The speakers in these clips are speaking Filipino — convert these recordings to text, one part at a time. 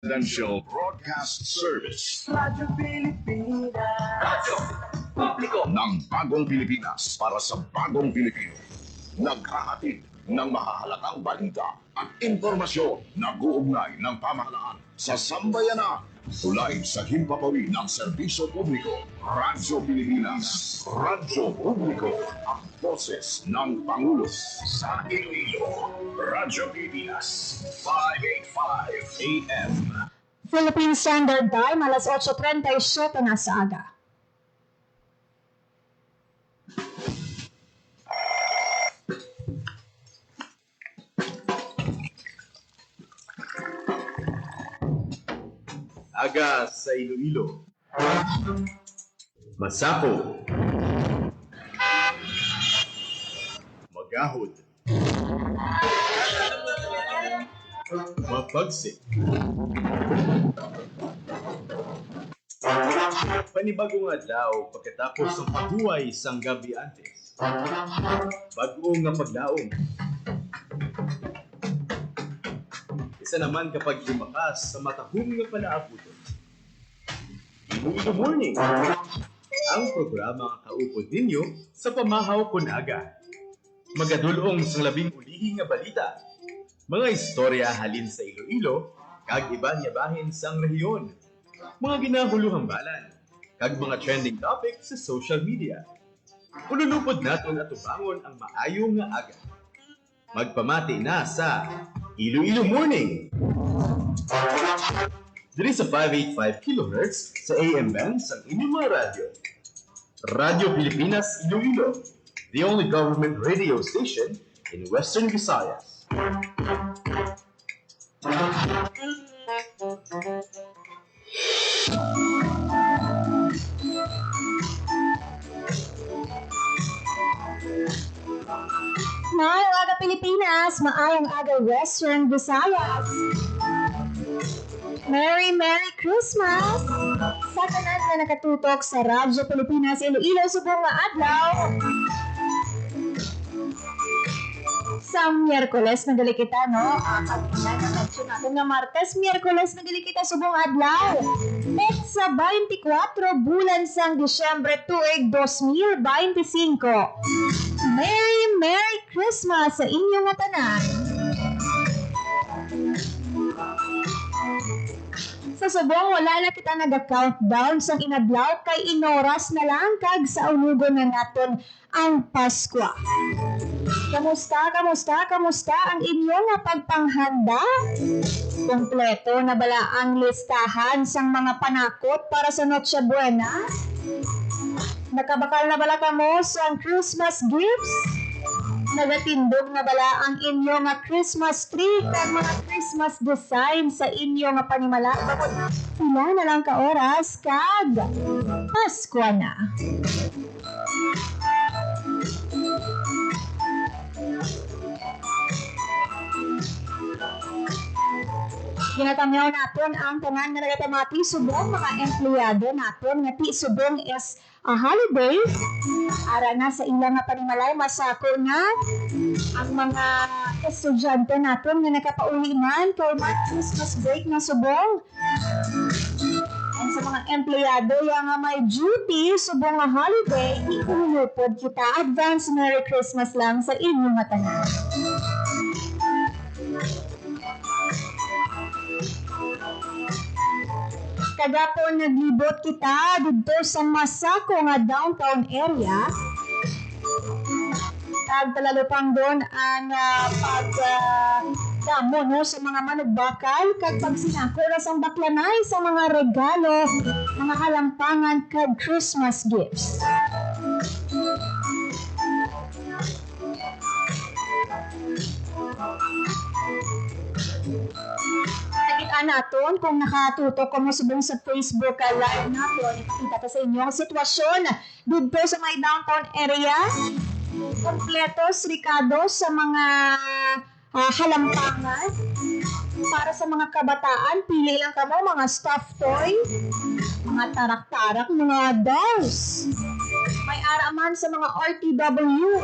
Presidential Broadcast Service. Radyo Pilipinas. Radyo Publiko ng Bagong Pilipinas para sa Bagong Pilipino. Naghahatid ng mahahalagang balita at impormasyon na guugnay ng pamahalaan sa sambayanan. Tulay sa himpapawid ng serbisyo publiko. Radyo Pilipinas. Radyo Publiko. Ang boses ng Pangulo sa Iloilo. Radyo Pilipinas. 585 AM. Philippine Standard Time, alas 8:37 na sa aga. Aga sa Iloilo. Masapo. Magahod. Mapagsik. Panibagong adlaw pagkatapos ng paghuway sang gabi antes. Bagong nga pagdaong. Isa naman kapag lumakas sa matahong nga palaabuton. Iloilo Morning, ang programa nga kaupod ninyo sa pamahaw kunaga. Magadulong sa labing ulihi nga balita. Mga istorya halin sa Iloilo, kag iba niya bahin sang rehiyon. Mga ginahuluhang balan, kag mga trending topic sa social media. Ululupod naton at tubangon ang maayong nga aga. Magpamati na sa Iloilo Morning! Diri sa 585 kHz sa AM band sa inyong mga radyo. Radyo Pilipinas Iloilo, the only government radio station in Western Visayas. Maayong aga Pilipinas, maayong aga Western Visayas. Merry Christmas! Sa tanan na nakatutok sa Radyo Pilipinas Iloilo subong nga adlaw. Sa Miyerkules nagali kita, no? Pagkina na nagsyon natin nga Martes, Miyerkules nagali kita subong adlaw. At sa 24 bulan sang Disyembre tuig 2025. Merry Christmas sa inyong nga tanan. Sa subong wala na kita naga-countdown sang inadlaw kay inoras na lang kag sa unugon na naton ang Pasko. Kamusta ang inyong nga pagpanghanda? Kompleto na bala ang listahan sang mga panakot para sa Noche Buena? Nakabakal na bala kamo sa Christmas gifts? Nagatindog na bala ang inyong nga Christmas tree kag mga Christmas design sa inyong nga panimala? Pila na lang ka oras kag Pasko na. Ginatamyaw natin ang tanan nga nagatamati subong mga empleyado natin nga ti subong is a holiday. Ara na sa ilang nga panimalay masako na ang mga estudyante natin nga nakapauli man kay Christmas break na subong. And sa mga empleyado yang nga may duty subong nga holiday, iulupod kita. Advance Merry Christmas lang sa inyong nga tanan. Kagapon naglibot kita dito sa Masako nga downtown area. Kag talalupang doon ang damo no sa mga manugbakal kag pagsinako ra sang baklanay sa mga regalo, mga halampangan kag Christmas gifts. Naton kung nakatutok ko mo subong sa Facebook live naton, ipakita ko sa inyo ang sitwasyon dito sa may downtown area. Kompleto srikado sa mga halampangan para sa mga kabataan. Pili lang kamo mga stuffed toy, mga tarak-tarak, mga dolls. May araman sa mga RTW.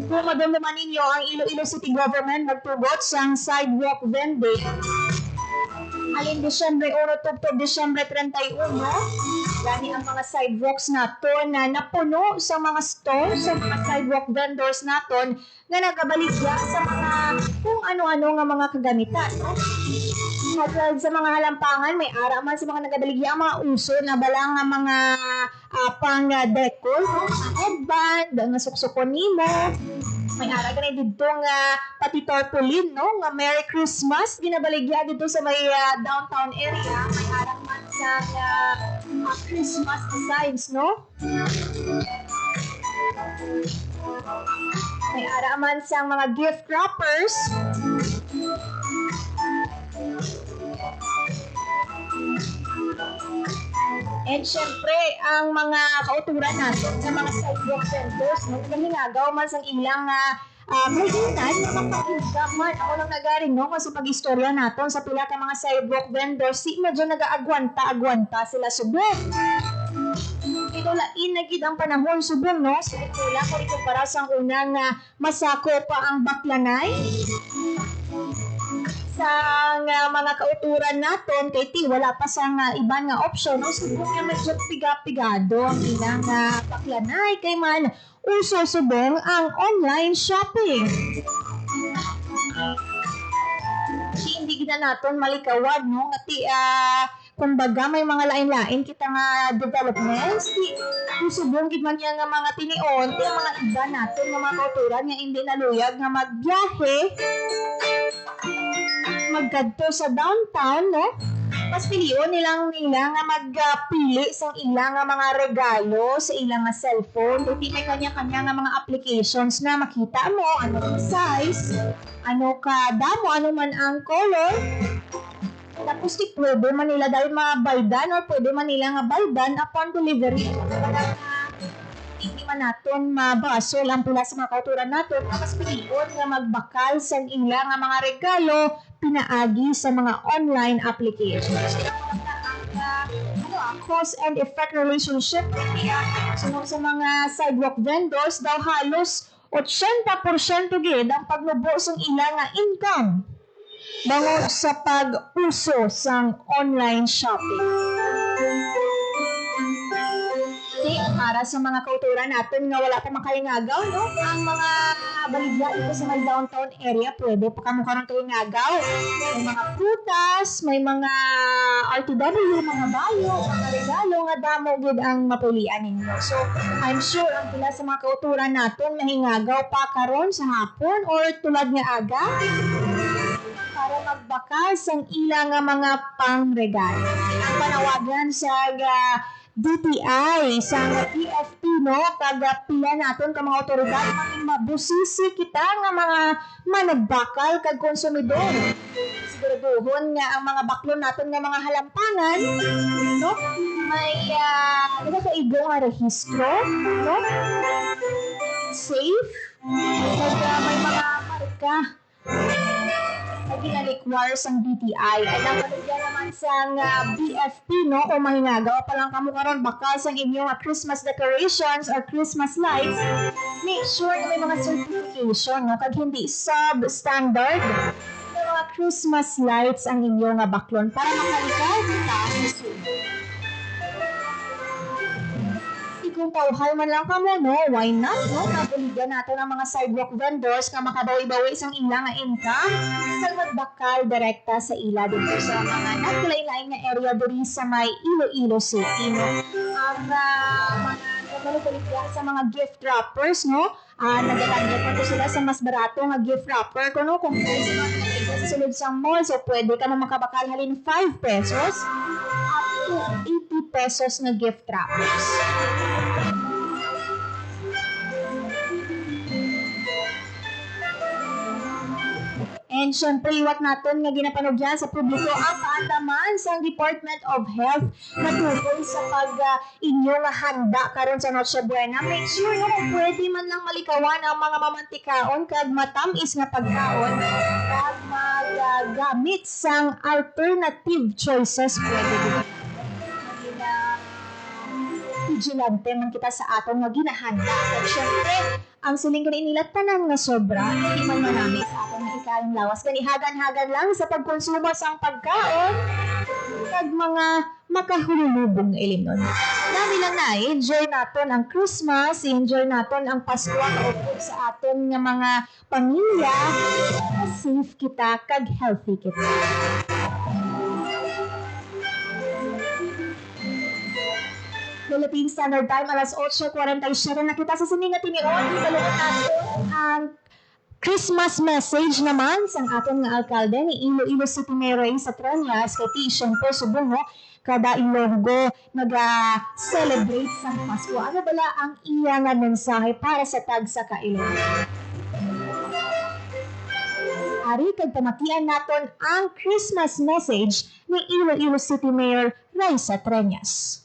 Kung madamdaman ninyo ang Iloilo City Government nagtugot sang sidewalk vending alin Disyembre 1 to Disyembre 31, gani ang mga sidewalks naton na napuno sa mga stores, sa mga sidewalk vendors naton nga nagabaligya sa mga kung ano-ano nga mga kagamitan. At sa mga halampangan, may ara man sa mga nagabaligya ang mga uso na balang nga mga pang-decor, headband, nga suksukon nimo. May ara ka na dito nga pati tarpaulin, no? Nga Merry Christmas. Ginabaligya dito sa may downtown area. May ara man sa Christmas designs, no? May ara man sa mga gift wrappers. And syempre, ang mga kauturan natin sa mga sidewalk vendors, no, naghinagaw man sang ilang kaibigan na mapakinggaman. Ako lang nagaring, no, kasi pag-istorya natin sa pila ka mga sidewalk vendors, si medyo nag-aagwanta sila subok. Ito lain na gid ang panahon subong, no? Sulit pila kung ikumpara sa unang masako pa ang baklanay. Sa mga kauturan naton kay ti wala pa sa iban nga option, no? Subong nga medyo piga-pigado ang ilang baklanay kay man uso subong ang online shopping. Hindi gina naton malikawad, no? Ngati kumbaga may mga lain-lain kita nga developments, subong gid man nga mga tinion, ti mga iba naton nga mga kauturan nga hindi naluyag nga magbiyahe maggadto sa downtown, no? Mas piliyon nila nga magpili sa ilang nga mga regalo sa ilang nga cellphone. Kasi may kanya-kanya nga mga applications na makita mo ano ang size, ano ka damo, ano man ang color. Tapos pwede man nila dahil mabaydan or pwede man nila nga baydan upon delivery. Hindi man natin mabasol ang pula sa mga kauturan natin na mas piliyon nga magbakal sa ilang nga mga regalo pinaagi sa mga online applications. Cause and effect relationship sa mga sidewalk vendors daw halos 80% gid ang pagnubo sa ilang nga income bangod sa pag-uso sa online shopping. Para sa mga kauturan natin nga wala pa makahingagaw, no? Ang mga baligya ito sa may downtown area, pwede pa kamo karon kahingagaw. May mga prutas, may mga RTW, mga bayo, mga regalo nga damo gid ang mapulian ninyo. So, I'm sure ang pila sa mga kauturan natin mahingagaw pa karon sa hapon or tulad nga aga para magbakal sang ilang nga mga pangregalo. Ang panawagan sa DTI sa PFP, no, kag pila naton ka mga otoridad maging mabusisi kita nga mga managbakal kag konsumidor. Siguraduhon nga ang mga baklon naton nga mga halampangan, no, may nagakaigo nga rehistro, no, safe, kag may mga marka na ginalikwar sang DTI. Ay nakalagyan naman sang BFP, no, o mahingagaw pa lang kamo karon bakal sang inyong Christmas decorations or Christmas lights. Make sure na may mga certification, no, kag hindi substandard na mga Christmas lights ang inyong baklon para makalikaw kita sa sunog. Kung tauhay man lang kamo, no, why not, no? Nabuligan natin ang mga sidewalk vendors nga makabawi-bawi isang ilang nga income sa magbakal direkta sa ila dito sa mga nagkalain-lain nga area diri sa may Iloilo City, no? Ang mga nagbaligya sa mga gift wrappers, no? Nagatanggap pa sila sa mas barato nga gift wrapper kuno kung pwede man sa sulod sa mall, so pwede ka na makabakal halin 5 pesos up to 80 pesos na gift wrappers. And syempre, iwat natin nga ginapanugyan sa publiko ang paandaman sa Department of Health na tungkol sa pag-inyong handa karon sa Noche Buena. Make sure no, kung pwede man lang malikawan ang mga mamantikaon kag matamis nga pagkaon kag magagamit sang alternative choices pwede din. vigilante man kita sa aton nga ginahanda. Kag syempre, ang siling kani nila tanan nga sobra, hindi man manami sa aton nga ikayang lawas. Kani hagan-hagan lang sa pagkonsumo sang pagkaon kag mga makahululubong nga ilimnon. Dami lang na, enjoy naton ang Christmas, enjoy naton ang Pasko kaupod sa aton nga mga pamilya, safe kita kag healthy kita. Philippine Standard Time, alas 8:47 na kita sa sininga tinion. Ibalungan natin ang Christmas message naman sa aton nga alkalde ni Iloilo City Mayor sa Trias, kay Tishon po subong kada Ilonggo nag-celebrate sa Pasko. Ano bala ang iya nga mensahe para sa tagsa ka Ilonggo? Ari, kag pamakian naton ang Christmas message ni Iloilo City Mayor Raisa Trias.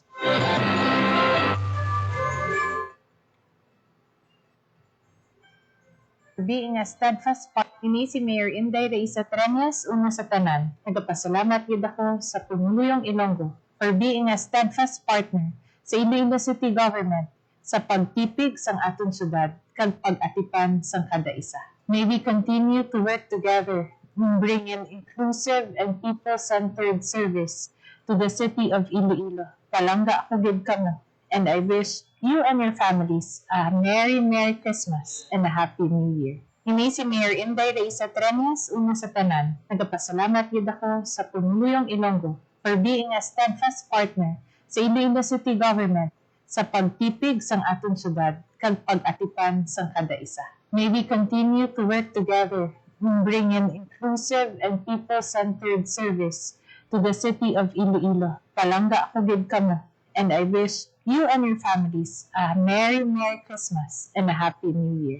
Being a steadfast partner ni si Mayor Inday Raisa Trias una sa tanan. Nagpasalamat gid ako sa Pumuluyong Ilonggo for being a steadfast partner sa Iloilo City Government sa pagtipig sang aton syudad kag pag-atipan sang kada isa. May we continue to work together in bringing inclusive and people-centered service to the city of Iloilo. Palangga ako gid kamo, and I wish you and your families a Merry Christmas and a Happy New Year. Ini si Mayor Inday Raisa Trias una sa tanan. Nagpasalamat gid ako sa Pumuluyong Ilonggo for being a steadfast partner sa Iloilo City Government sa pagtipig sang aton syudad kag pag-atipan sang kada isa. May we continue to work together in bringing inclusive and people-centered service to the city of Iloilo. Palangga ako gid kamo, and I wish you and your families a Merry Christmas and a Happy New Year.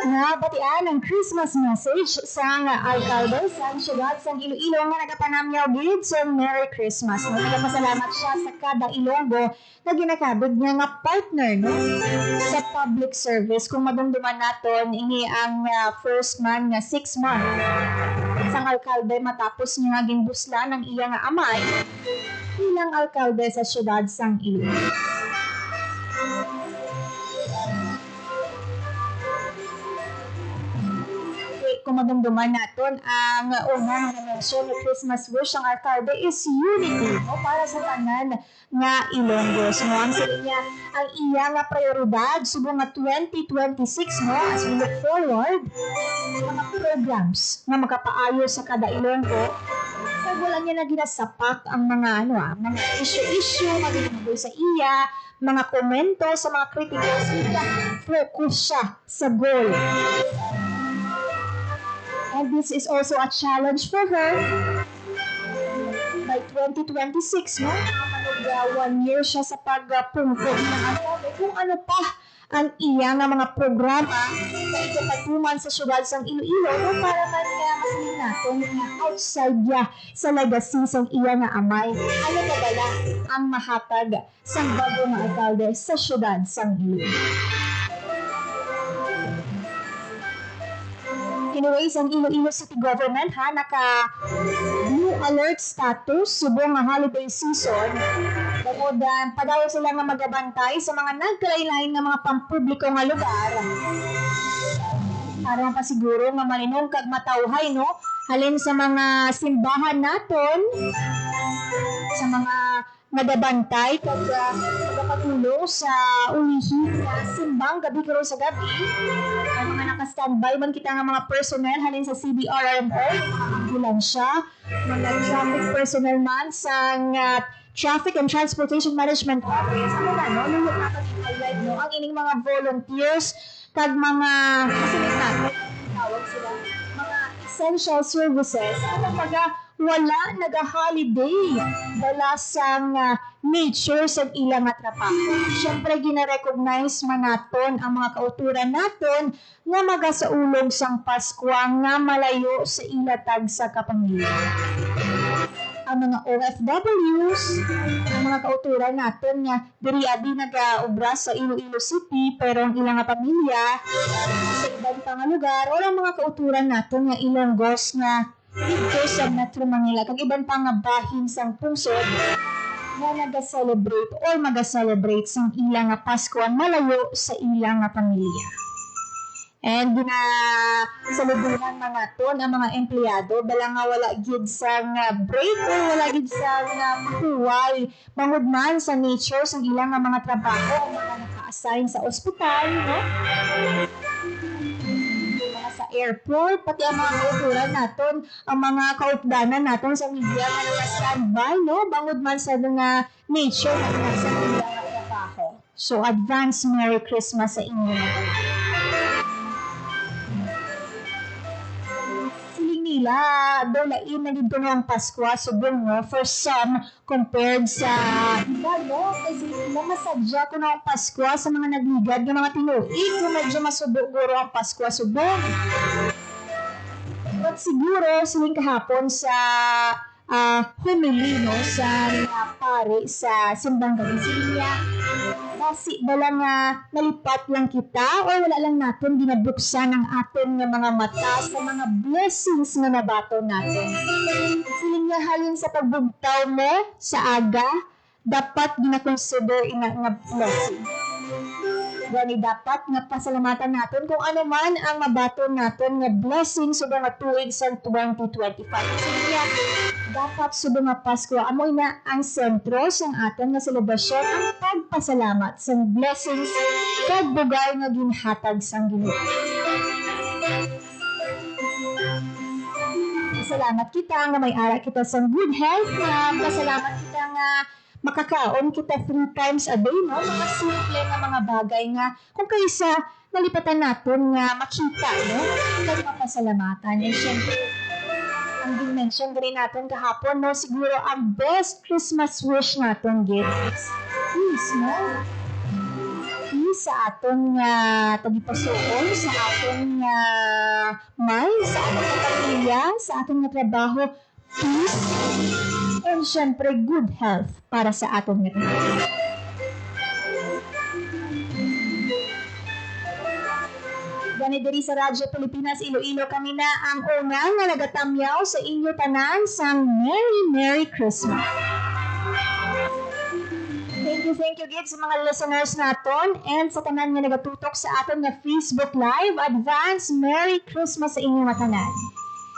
Nabatian ang Christmas message sa alkalde sa syudad sa Iloilo nga nagapanamyaw gid sa Merry Christmas. Nagpasalamat siya sa kada Ilonggo na ginakabod niya nga partner no sa public service. Kung madumduman naton ini ang first man nga 6 months sang alkalde matapos niya nga gimbuslan ang iya nga amay bilang alkalde sa syudad sang Iloilo. Kung madumduman naton ang unang mention ng Christmas wish ang alkalde is unity no, para sa tanan nga Ilonggos. No? Ang sabi niya, ang iya nga prioridad subong nga 2026 no, as we look forward, mga programs nga magkapaayo sa kada Ilonggo. Kaya wala niya na ginasapak ang mga mga issue magiging sa iya, mga komento sa mga kritikos, focus siya sa goal. And this is also a challenge for her. By 2026, no? 1 year siya sa pagpungkot ng alkalde. Kung ano pa ang iya nga mga programa na ikapatuman sa syudad sang Iloilo no? Para man nga masanin natin nga outside ya sa legacy sang iya nga amay. Ano ka bala ang mahatag sang bago nga alkalde sa syudad sang Iloilo? Anyways, ang Iloilo City Government naka blue alert status subong nga holiday season. Bukod padayon sila nga magabantay sa mga nagkalain-lain nga mga pampubliko nga lugar. Para pa siguro nga malinong kag matawhay no, halin sa mga simbahan naton, sa mga nagabantay kag magpatulong sa ulihi na simbang gabi karon sa gabi. Ang mga naka-standby man kita nga mga personnel halin sa CBRMO, mga ambulansya, mga traffic personnel man sa Traffic and Transportation Management Office. Ano na, no? Lulot natin i-highlight, no? Ang ining mga volunteers kag mga kasunod natin, tawag sila, mga essential services. Ano wala naga-holiday dala sang nature sa ilang trabaho. Siyempre, gina-recognize man naton ang mga kauturan naton nga magasaulog sang Pasko nga malayo sa ilatag sa kapamilya. Ang mga OFWs, ang mga kauturan naton nga diri adi nag-obra sa Iloilo City pero ang ilang pamilya sa ibang pang lugar o ang mga kauturan naton nga Ilonggos nga dito sa Metro Manila kag iban pa nga bahin sang pungsod nga nag-celebrate or mag-celebrate sa ilang nga Pasko ang malayo sa ilang nga pamilya. And salubungan mga ton ang mga empleyado bala nga wala gid sa nga break or wala gid sa nga huway bangod man sa nature sa ilang nga mga trabaho ang mga naka-assign sa ospital, no? Mga sa airport, pati ang mga kauturan naton, ang mga kaupdanan naton sa media nga naka-standby, no? Bangod man sa nga nature na nasa ilang nga trabaho. So, advance Merry Christmas sa inyo. Nila, dolain na dito ng Pasko, subong no, for some, compared sa iba, no? Kasi sila masadya ko ng Pasko sa mga nagligad ng mga tinuig, kung medyo masubog-guro ang Pasko, subong. But siguro, siling kahapon sa homily, no, sa pare sa simbang gabi niya, kasi bala nga nalipat lang kita o wala lang natin binabuksan ang aton nga mga mata sa mga blessings nga nabato natin. Siling nga halin sa pagbugtaw mo sa aga, dapat gina-consider ina nga blessing. Gani dapat nga pasalamatan natin kung ano man ang mabato natin nga blessing sa mga tuig sa 2025. Sige nga, dapat sa mga Pasko, amoy na ang sentro sa aton nga selebrasyon ang pagpasalamat sa blessings kag bugay nga ginhatag sang Ginoo. Salamat kita nga may ara kita sa good health, pasalamat kita nga makakaon kita 3 times a day, no? Mga simple nga mga bagay nga kung kaysa nalipatan natin nga makita, no? Kag mapasalamatan. And syempre, ang dimension rin natin kahapon, no? Siguro ang best Christmas wish natin, is peace, no? Peace sa aton nga tagipasuon, sa aton nga mind, sa aton nga pamilya, sa aton nga trabaho, peace, and syempre good health para sa aton nga tanan. Gani diri sa Radyo Pilipinas Iloilo kami na ang unang nga nagatamyaw sa inyo tanan sang Merry Christmas. Thank you gid sa mga listeners naton and sa tanan nga nagatutok sa aton nga Facebook Live. Advance Merry Christmas sa inyo mga tanan.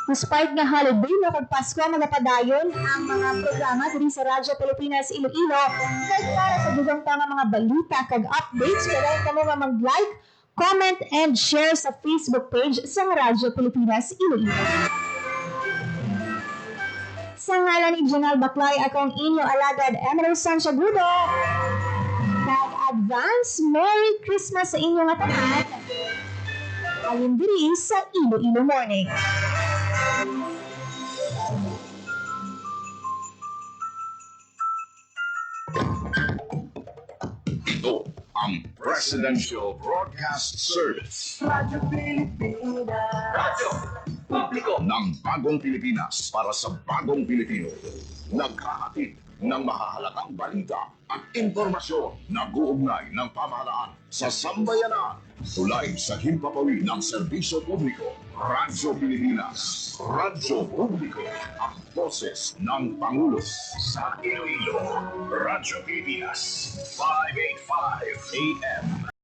Despite nga holiday na kag Pasko magapadayon ang mga programa diri sa Radyo Pilipinas Iloilo kag para sa dugang tanga mga balita kag updates kailangan kamo nga mag-like, comment and share sa Facebook page sa Radyo Pilipinas Iloilo. Sa ngalan ni Janelle Baclay, akong inyo alagad Emerson Sagudo. Kag advance Merry Christmas sa inyo nga tanan. Alin diri sa Iloilo Morning. Ito ang Presidential Broadcast Service Radyo Pilipinas. Radyo Publiko ng Bagong Pilipinas para sa Bagong Pilipino. Naghahatid ng mahahalagang balita at impormasyon na guugnay ng pamahalaan sa sambayanan. Tulay sa himpapawid ng serbisyo publiko. Radyo Pilipinas. Radyo Publiko. Ang boses ng Pangulo sa Iloilo. Radyo Pilipinas. 585 AM.